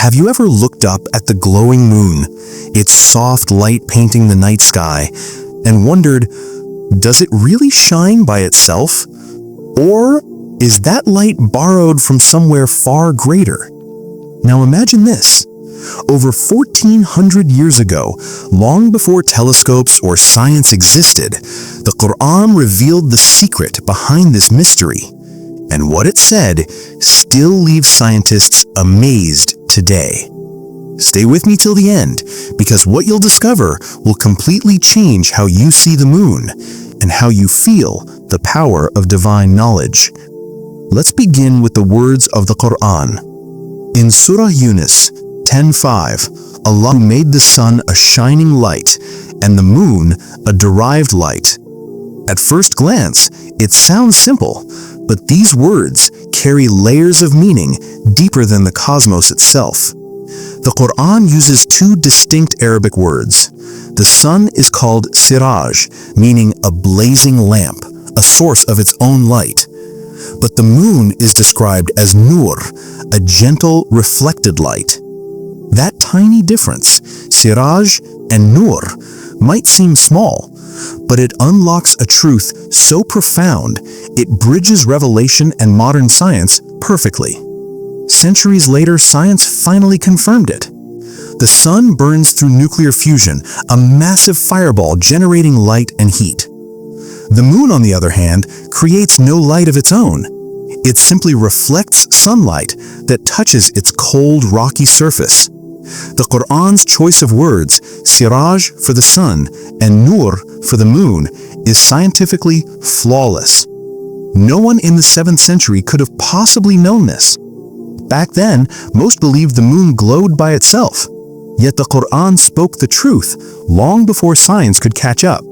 Have you ever looked up at the glowing moon, its soft light painting the night sky, and wondered, does it really shine by itself? Or is that light borrowed from somewhere far greater? Now imagine this. Over 1400 years ago, long before telescopes or science existed, the Qur'an revealed the secret behind this mystery. And what it said still leaves scientists amazed today. Stay with me till the end, because what you'll discover will completely change how you see the moon and how you feel the power of divine knowledge. Let's begin with the words of the Qur'an. In Surah Yunus 10:5, Allah made the sun a shining light and the moon a derived light. At first glance, it sounds simple, but these words carry layers of meaning deeper than the cosmos itself. The Qur'an uses two distinct Arabic words. The sun is called siraj, meaning a blazing lamp, a source of its own light. But the moon is described as nur, a gentle, reflected light. That tiny difference, siraj and nur, might seem small, but it unlocks a truth so profound it bridges revelation and modern science perfectly. Centuries later, science finally confirmed it. The sun burns through nuclear fusion, a massive fireball generating light and heat. The moon, on the other hand, creates no light of its own. It simply reflects sunlight that touches its cold, rocky surface. The Qur'an's choice of words, siraj for the sun and nur for the moon, is scientifically flawless. No one in the 7th century could have possibly known this. Back then, most believed the moon glowed by itself. Yet the Qur'an spoke the truth long before science could catch up.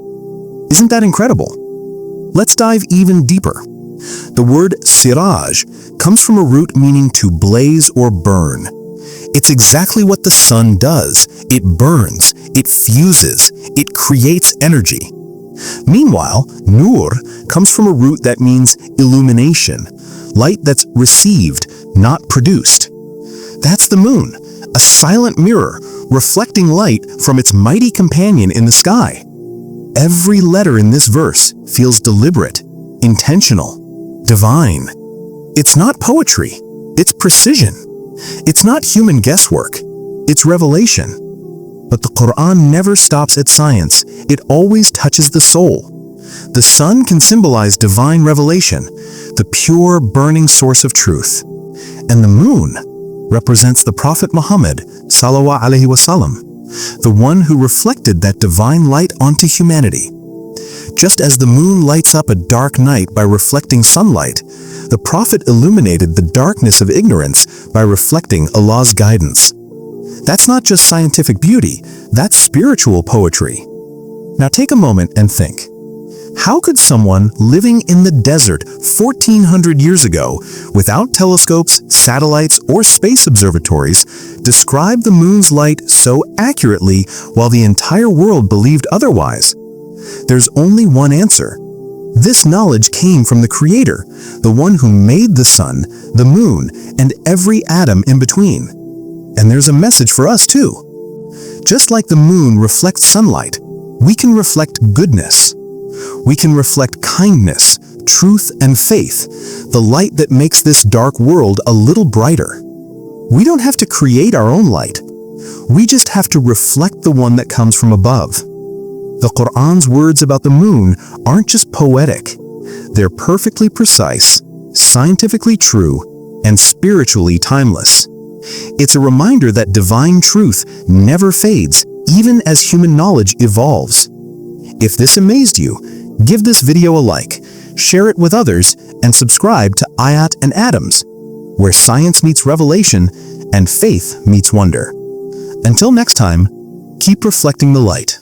Isn't that incredible? Let's dive even deeper. The word siraj comes from a root meaning to blaze or burn. It's exactly what the sun does. It burns, it fuses, it creates energy. Meanwhile, nur comes from a root that means illumination, light that's received, not produced. That's the moon, a silent mirror reflecting light from its mighty companion in the sky. Every letter in this verse feels deliberate, intentional, divine. It's not poetry, it's precision. It's not human guesswork, it's revelation. But the Qur'an never stops at science, it always touches the soul. The sun can symbolize divine revelation, the pure burning source of truth. And the moon represents the Prophet Muhammad sallallahu alaihi wasallam, the one who reflected that divine light onto humanity. Just as the moon lights up a dark night by reflecting sunlight, the Prophet illuminated the darkness of ignorance by reflecting Allah's guidance. That's not just scientific beauty, that's spiritual poetry. Now take a moment and think. How could someone living in the desert 1400 years ago, without telescopes, satellites, or space observatories, describe the moon's light so accurately while the entire world believed otherwise? There's only one answer. This knowledge came from the Creator, the one who made the sun, the moon, and every atom in between. And there's a message for us too. Just like the moon reflects sunlight, we can reflect goodness. We can reflect kindness, truth, and faith, the light that makes this dark world a little brighter. We don't have to create our own light. We just have to reflect the one that comes from above. The Qur'an's words about the moon aren't just poetic. They're perfectly precise, scientifically true, and spiritually timeless. It's a reminder that divine truth never fades, even as human knowledge evolves. If this amazed you, give this video a like, share it with others, and subscribe to Ayat and Atoms, where science meets revelation and faith meets wonder. Until next time, keep reflecting the light.